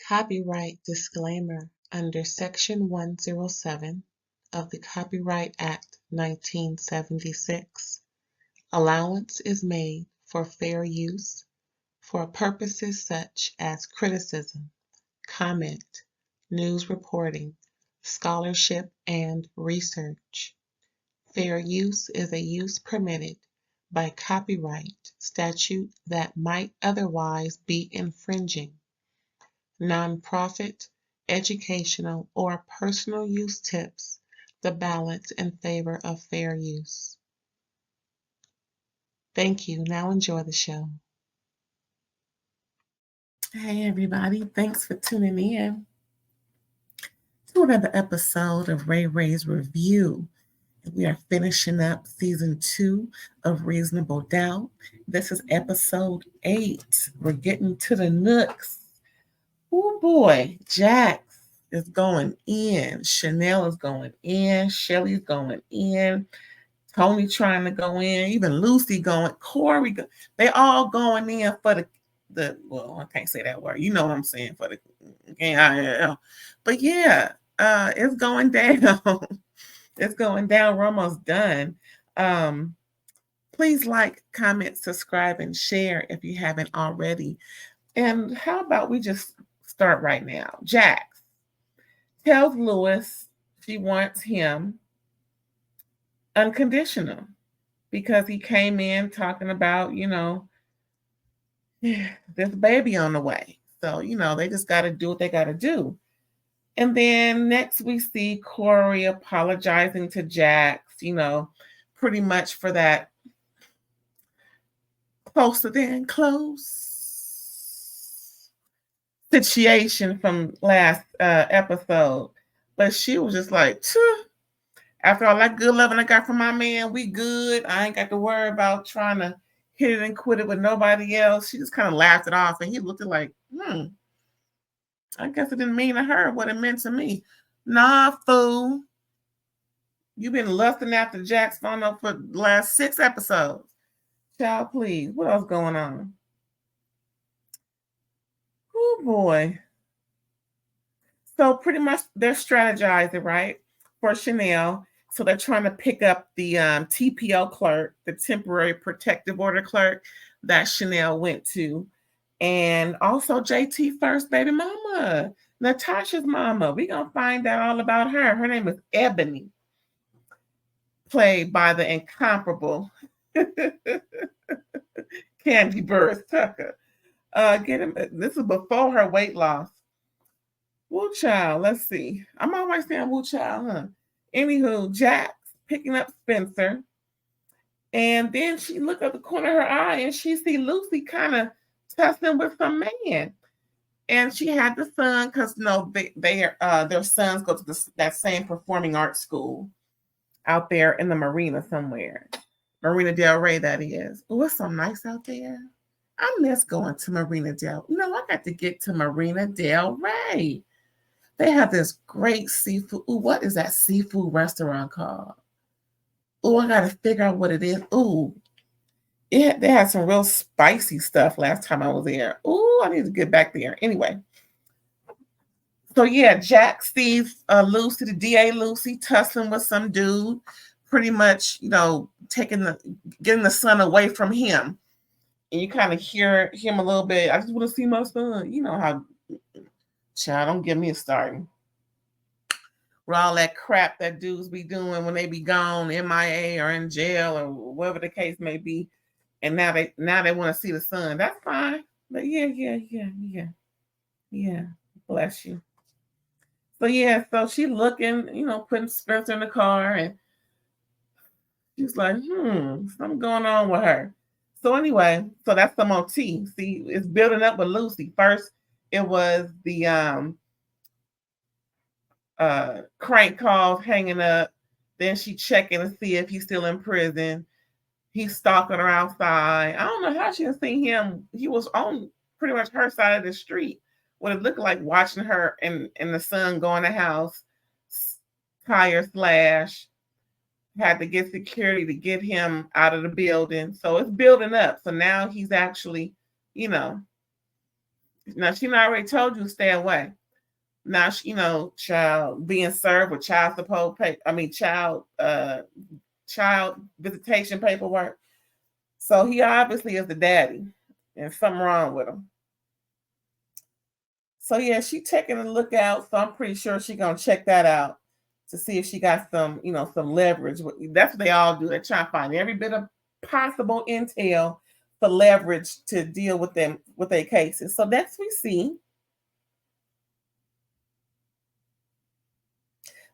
Copyright disclaimer under Section 107 of the Copyright Act 1976. Allowance is made for fair use for purposes such as criticism, comment, news reporting, scholarship, and research. Fair use is a use permitted by copyright statute that might otherwise be infringing. Nonprofit, educational, or personal use tips the balance in favor of fair use. Thank you. Now enjoy the show. Hey, everybody. Thanks for tuning in to another episode of RAERAEs Review. We are finishing up season 2 of Reasonable Doubt. This is episode 8. We're getting to the nooks. Oh boy, Jax is going in. Shannelle is going in. Shelly's going in. Toni trying to go in. Even Lucy going. Corey, they all going in for the well, I can't say that word. You know what I'm saying for the yeah. But yeah, it's going down. It's going down. We're almost done. Please like, comment, subscribe, and share if you haven't already. And how about we just start right now? Jax tells Lewis she wants him unconditional because he came in talking about, this baby on the way. So, they just got to do what they got to do. And then next we see Corey apologizing to Jax, pretty much for that closer than close situation from last episode. But she was just like, after all that good loving I got from my man, we good. I ain't got to worry about trying to hit it and quit it with nobody else. She just kind of laughed it off, and he looked at like, I guess it didn't mean to her what it meant to me. Nah, fool. You've been lusting after Jax for the last 6 episodes. Child, please. What else going on? Oh, boy. So pretty much they're strategizing, right, for Shannelle. So they're trying to pick up the TPO clerk, the temporary protective order clerk that Shannelle went to. And also JT first baby mama, Natasha's mama. We're going to find out all about her. Her name is Ebony, played by the incomparable Candy Burris Tucker. This is before her weight loss. Woo child, let's see. I'm always saying woo child, huh? Anywho, Jax picking up Spencer. And then she looked at the corner of her eye and she see Lucy kind of tussling with some man. And she had the son because their sons go to that same performing arts school out there in the marina somewhere. Marina Del Rey, that is. Oh, it's so nice out there. I miss going to Marina Del. I got to get to Marina Del Rey. They have this great seafood. Ooh, what is that seafood restaurant called? Ooh, I got to figure out what it is. Ooh, they had some real spicy stuff last time I was there. Ooh, I need to get back there. Anyway. So, yeah, Jax sees Lucy, the DA Lucy, tussling with some dude, pretty much, getting the son away from him. And you kind of hear him a little bit. I just want to see my son. You know how, child, don't get me a starting. With all that crap that dudes be doing when they be gone, MIA or in jail or whatever the case may be. And now they want to see the son. That's fine. But yeah. Bless you. So yeah, so she looking, putting Spencer in the car, and she's like, something going on with her. So anyway, so that's the motif. See, it's building up with Lucy. First, it was the crank calls hanging up. Then she checking to see if he's still in prison. He's stalking her outside. I don't know how she didn't see him. He was on pretty much her side of the street. What it looked like watching her and the son go in the house, tire slash, had to get security to get him out of the building. So it's building up. So now he's actually, Now she already told you stay away. Now she, child being served with child support pay. I mean, child visitation paperwork. So he obviously is the daddy, and something wrong with him. So yeah, she taking a look out. So I'm pretty sure she gonna check that out to see if she got some, some leverage. That's what they all do. They try to find every bit of possible intel for leverage to deal with them with their cases. So next we see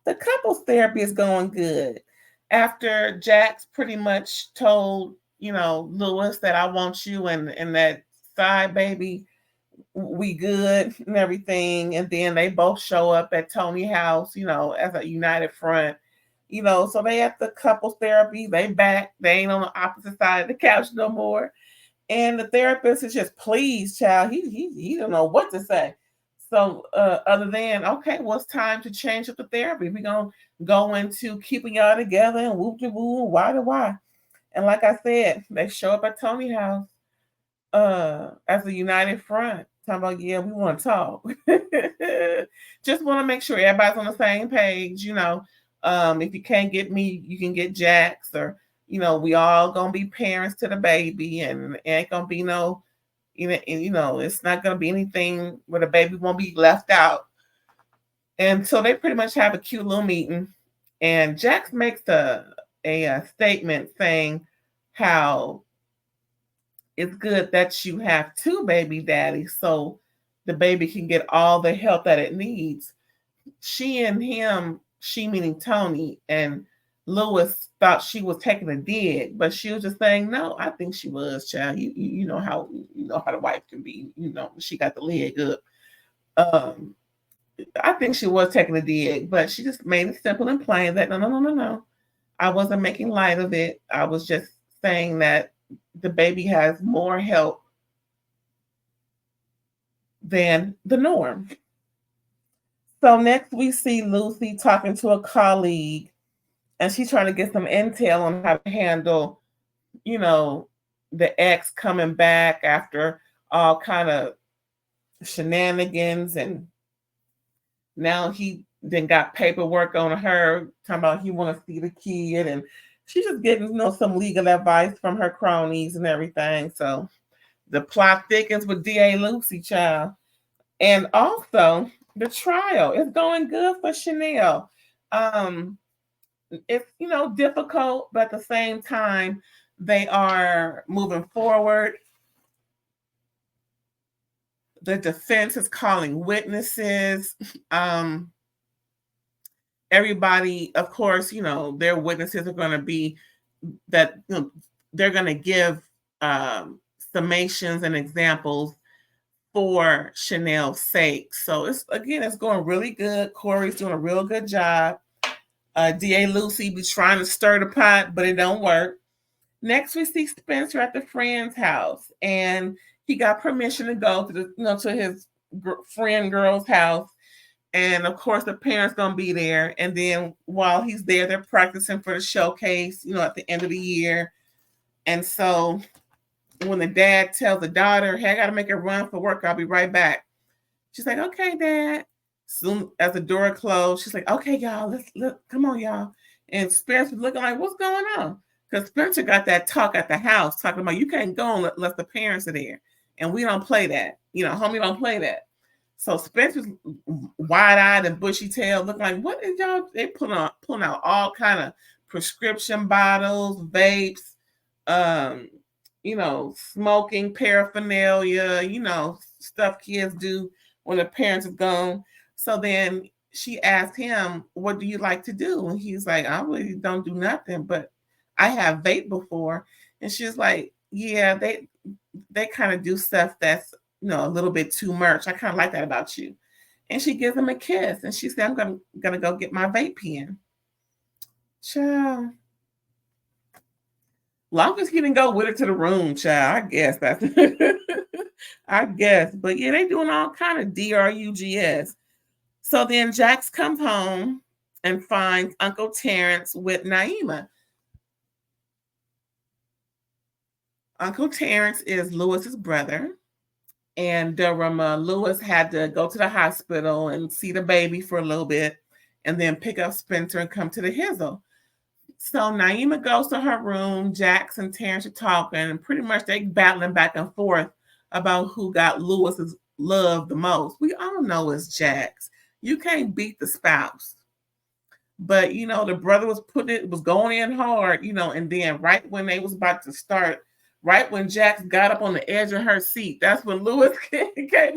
the couples therapy is going good. After Jax pretty much told, Lewis that I want you and that side baby, we good and everything. And then they both show up at Toni house, as a united front. So they at the couples therapy, they back, they ain't on the opposite side of the couch no more. And the therapist is just, please, child, he don't know what to say. So other than, okay, well, it's time to change up the therapy. We're gonna go into keeping y'all together and whoop de woo, why to why. And like I said, they show up at Toni house as a united front. Talking about, yeah, we want to talk. Just want to make sure everybody's on the same page. If you can't get me, you can get Jax, or we all gonna be parents to the baby, and it ain't gonna be no, it's not gonna be anything where the baby won't be left out. And so they pretty much have a cute little meeting, and Jax makes a statement saying how it's good that you have two baby daddies so the baby can get all the help that it needs. She and him, she meaning Toni, and Lewis thought she was taking a dig, but she was just saying, no, I think she was, child. You know how the wife can be, she got the leg up. I think she was taking a dig, but she just made it simple and plain that no. I wasn't making light of it. I was just saying that the baby has more help than the norm. So next we see Lucy talking to a colleague, and she's trying to get some intel on how to handle, the ex coming back after all kind of shenanigans, and now he then got paperwork on her talking about he want to see the kid, and she's just getting some legal advice from her cronies and everything. So the plot thickens with DA Lucy, child. And also the trial is going good for Shannelle. It's difficult, but at the same time, they are moving forward. The defense is calling witnesses. Everybody, of course, their witnesses are going to be that they're going to give summations and examples for Shannelle's sake. So it's going really good. Corey's doing a real good job. DA Lucy be trying to stir the pot, but it don't work. Next, we see Spencer at the friend's house, and he got permission to go to to his friend girl's house. And of course, the parents gonna be there. And then while he's there, they're practicing for the showcase, at the end of the year. And so when the dad tells the daughter, hey, I gotta make a run for work, I'll be right back. She's like, okay, Dad. Soon as the door closed, she's like, okay, y'all, let's look, come on, y'all. And Spencer's looking like, what's going on? Because Spencer got that talk at the house talking about you can't go unless the parents are there. And we don't play that. Homie don't play that. So Spencer's wide-eyed and bushy-tailed, looking like, what is y'all? They pulling out all kind of prescription bottles, vapes, smoking paraphernalia, stuff kids do when the parents are gone. So then she asked him, what do you like to do? And he's like, I really don't do nothing, but I have vape before. And she's like, yeah, they kind of do stuff that's, a little bit too much. I kind of like that about you. And she gives him a kiss, and she said, I'm gonna go get my vape pen. Child. Long as he didn't go with her to the room, child, I guess that's I guess. But yeah, they doing all kind of drugs. So then Jax comes home and finds Uncle Terrence with Naima. Uncle Terrence is Lewis's brother, And Lewis had to go to the hospital and see the baby for a little bit, and then pick up Spencer and come to the Hizzle. So Naima goes to her room. Jax and Terrence are talking, and pretty much they battling back and forth about who got Lewis's love the most. We all know it's Jax. You can't beat the spouse. But the brother was going in hard, and then right when they was about to start, right when Jax got up on the edge of her seat, that's when Lewis came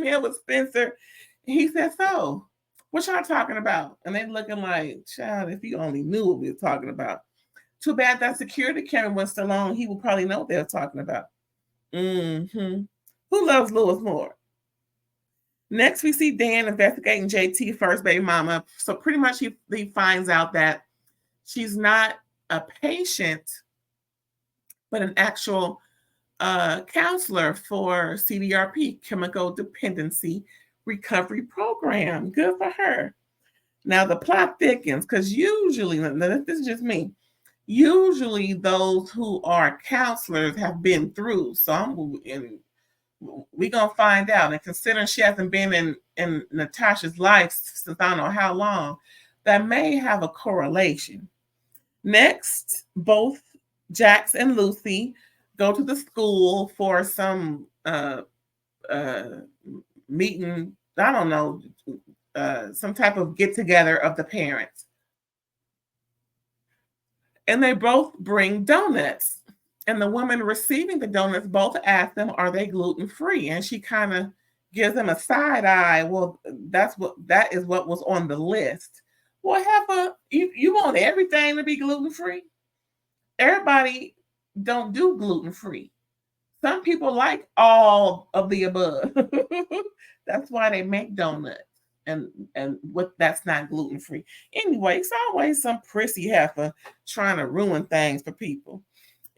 in with Spencer. He said, "So, what y'all talking about?" And they looking like, "Child, if you only knew what we were talking about." Too bad that security camera was still on. He would probably know what they were talking about. Mm-hmm. Who loves Lewis more? Next, we see Dan investigating JT, first baby mama. So pretty much he finds out that she's not a patient, but an actual counselor for CDRP, Chemical Dependency Recovery Program. Good for her. Now the plot thickens because usually, this is just me, usually those who are counselors have been through. So we're going to find out. And considering she hasn't been in Natasha's life since I don't know how long, that may have a correlation. Next, both Jax and Lucy go to the school for some meeting, I don't know, some type of get together of the parents. And they both bring donuts. And the woman receiving the donuts both ask them, are they gluten-free? And she kind of gives them a side eye. Well, that is what was on the list. Well, Heifer, you want everything to be gluten-free? Everybody don't do gluten-free. Some people like all of the above. That's why they make donuts. And what that's not gluten-free. Anyway, it's always some prissy heifer trying to ruin things for people.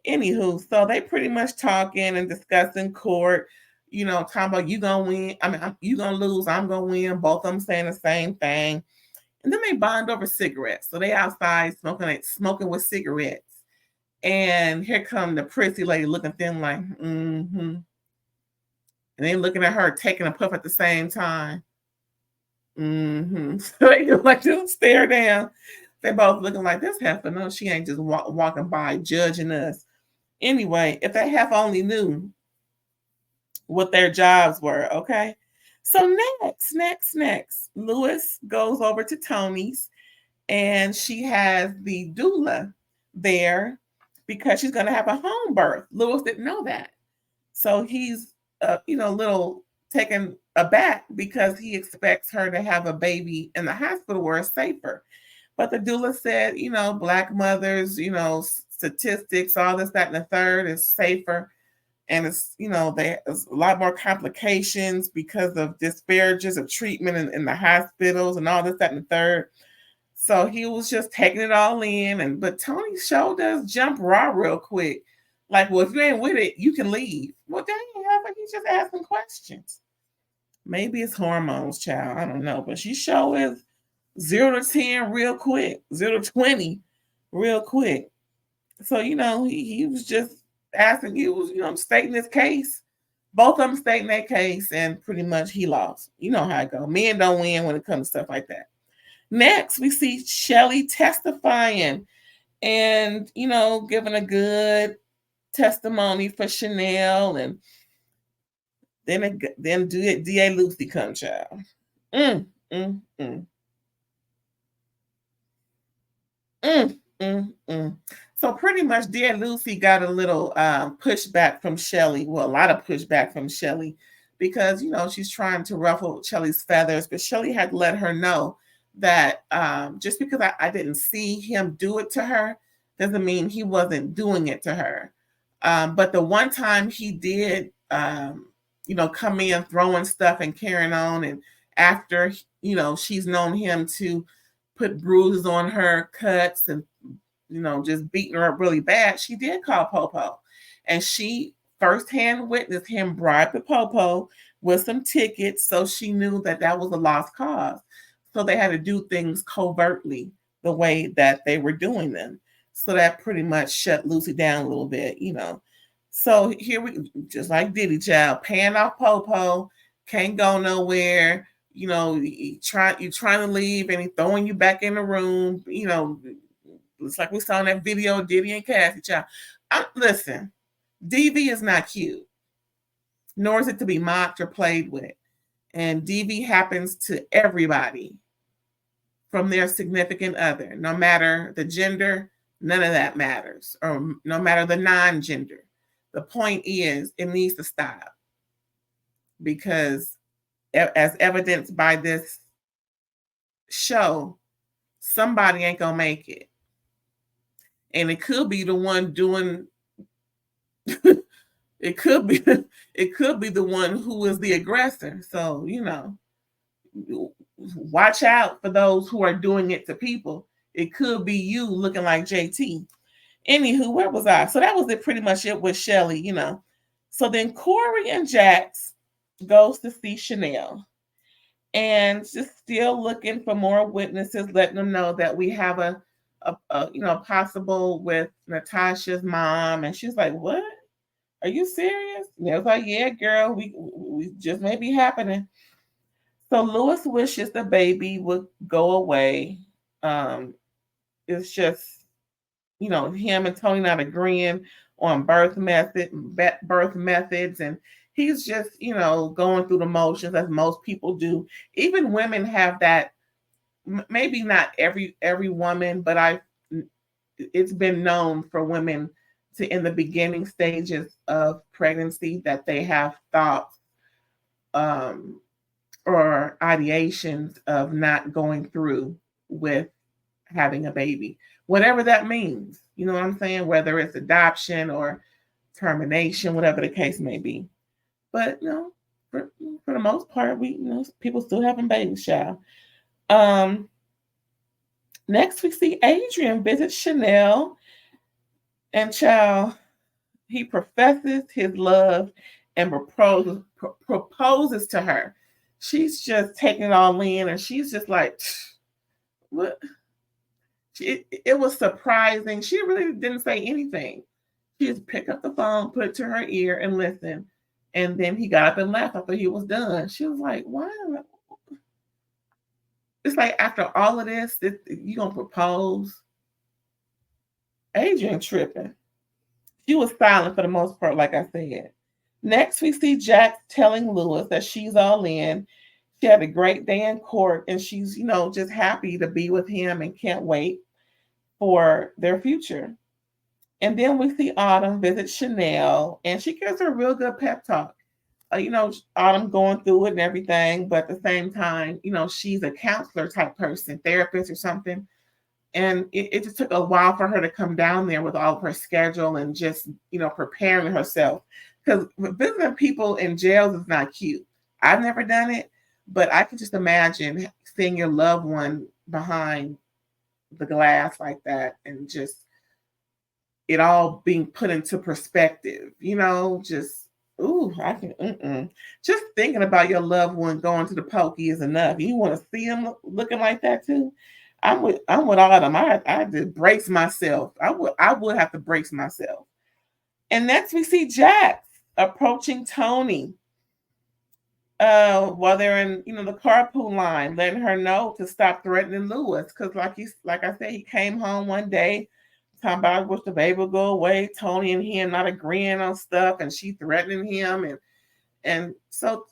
Anywho, so they pretty much talking and discussing court, talking about you gonna win. I mean, you gonna lose, I'm gonna win. Both of them saying the same thing. And then they bond over cigarettes. So they outside smoking with cigarettes. And here come the prissy lady looking thin like, mm-hmm. And they looking at her taking a puff at the same time. Mm-hmm. So they like just stare down. They both looking like this heifer. No, she ain't just walking by judging us. Anyway, if they half only knew what their jobs were, okay? So next, Lewis goes over to Toni's and she has the doula there because she's going to have a home birth. Lewis didn't know that. So he's, little taken aback because he expects her to have a baby in the hospital where it's safer. But the doula said, Black mothers, statistics, all this, that, and the third is safer. And it's, there's a lot more complications because of disparages of treatment in the hospitals and all this, that, and the third. So he was just taking it all in. But Tony's show does jump raw real quick. Like, well, if you ain't with it, you can leave. Well, dang, he's just asking questions. Maybe it's hormones, child. I don't know. But she show is 0 to 10 real quick, 0 to 20 real quick. So, he was just asking, he was, stating his case. Both of them stating their case, and pretty much he lost. You know how it goes. Men don't win when it comes to stuff like that. Next, we see Shelly testifying and, giving a good testimony for Shannelle, and then DA Lucy come, child. So pretty much DA Lucy got a little pushback from Shelly. Well, a lot of pushback from Shelly because, she's trying to ruffle Shelly's feathers. But Shelly had to let her know that just because I didn't see him do it to her doesn't mean he wasn't doing it to her. But the one time he did, come in throwing stuff and carrying on. And after, she's known him to put bruises on her, cuts, and, just beating her up really bad, she did call Popo. And she firsthand witnessed him bribe the Popo with some tickets. So she knew that was a lost cause. So they had to do things covertly the way that they were doing them. So that pretty much shut Lucy down a little bit, So here we, just like Diddy Child, paying off Popo, can't go nowhere. You trying to leave, and he throwing you back in the room. It's like we saw in that video of Diddy and Cassie Child. Listen, DV is not cute, nor is it to be mocked or played with. And DV happens to everybody from their significant other, no matter the gender, none of that matters, or no matter the non-gender. The point is, it needs to stop, because as evidenced by this show, somebody ain't gonna make it. And it could be the one doing it could be the one who is the aggressor. So, watch out for those who are doing it to people. It could be you looking like JT. Anywho, where was I? So that was it, pretty much it with Shelly, So then Corey and Jax goes to see Shannelle, and just still looking for more witnesses, letting them know that we have a possible with Natasha's mom. And she's like, "What? Are you serious?" And they was like, "Yeah, girl, we just may be happening." So Lewis wishes the baby would go away. It's just, him and Toni not agreeing on birth methods, and he's just, going through the motions as most people do. Even women have that. Maybe not every woman, but it's been known for women to, in the beginning stages of pregnancy, that they have thoughts or ideations of not going through with having a baby, whatever that means. You know what I'm saying? Whether it's adoption or termination, whatever the case may be. But for the most part, people still having babies, child. Next we see Adrian visit Shannelle, and child, he professes his love and proposes to her. She's just taking it all in, and she's just like, what? It was surprising. She really didn't say anything. She just picked up the phone, put it to her ear, and listened. And then he got up and left after he was done. She was like, "Why?" It's like, after all of this, you gonna propose? Adrian tripping. She was silent for the most part, like I said. Next, we see Jax telling Lewis that she's all in. She had a great day in court, and she's, just happy to be with him and can't wait for their future. And then we see Autumn visit Shannelle, and she gives her a real good pep talk. Autumn going through it and everything, but at the same time, she's a counselor type person, therapist or something. And it just took a while for her to come down there with all of her schedule and just, preparing herself. Because visiting people in jails is not cute. I've never done it, but I can just imagine seeing your loved one behind the glass like that, and just it all being put into perspective, just, ooh, I can, just thinking about your loved one going to the pokey is enough. You want to see them looking like that too? I'm with Autumn. I had to brace myself. I would have to brace myself. And next we see Jax approaching Toni while they're in, the carpool line, letting her know to stop threatening Lewis. Because like I said, he came home one day talking about, "I wish the baby would go away." Toni and him not agreeing on stuff, and she threatening him, and so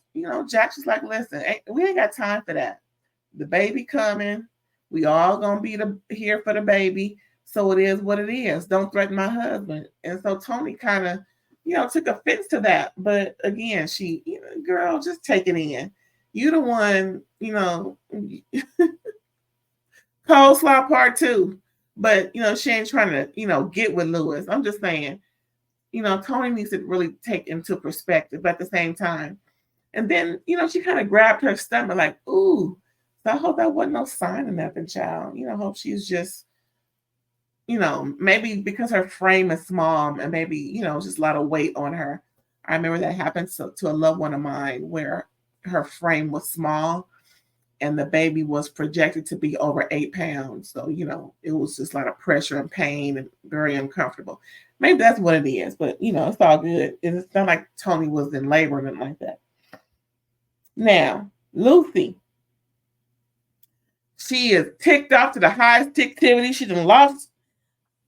Jax is like, "Listen, we ain't got time for that. The baby coming. We all gonna be here for the baby. So it is what it is. Don't threaten my husband." And so Toni kind of, took offense to that. But again, she, girl, just take it in. You the one, coleslaw part 2. But she ain't trying to, get with Lewis. I'm just saying, Toni needs to really take into perspective, but at the same time. And then, she kind of grabbed her stomach like, ooh. So I hope that wasn't no sign of nothing, child. I hope she's just, maybe because her frame is small, and maybe, just a lot of weight on her. I remember that happened to a loved one of mine, where her frame was small, and the baby was projected to be over 8 pounds. So, it was just a lot of pressure and pain and very uncomfortable. Maybe that's what it is, but it's all good. It's not like Toni was in labor or nothing like that. Now, Lucy, she is ticked off to the highest activity. She done lost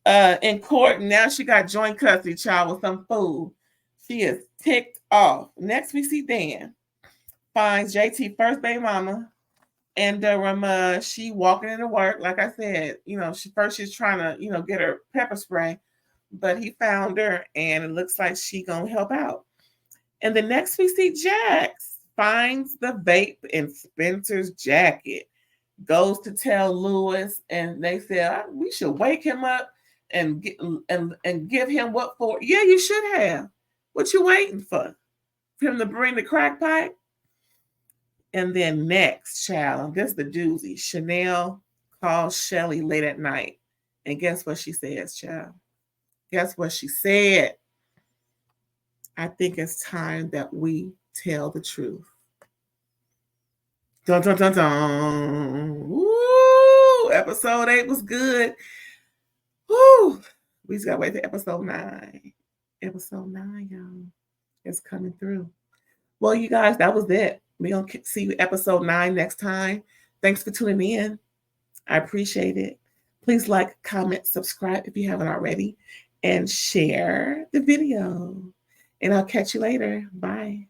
in court, and now she got joint custody, child, with some fool. She is ticked off. Next, we see Dan finds JT first baby mama, and she walking into work. Like I said, she's trying to get her pepper spray, but he found her, and it looks like she gonna help out. And the next we see Jax finds the vape in Spencer's jacket, goes to tell Lewis, and they said we should wake him up and give him what for? Yeah, you should have. What you waiting for? For him to bring the crack pipe? And then next, child, this is the doozy. Shannelle calls Shelly late at night. And guess what she says, child? Guess what she said? I think it's time that we tell the truth. Dun, dun, dun, dun. Woo! Episode 8 was good. Woo! We just got to wait for episode 9. Episode 9, y'all. It's coming through. Well, you guys, that was it. We're going to see you episode 9 next time. Thanks for tuning in. I appreciate it. Please like, comment, subscribe if you haven't already, and share the video. And I'll catch you later. Bye.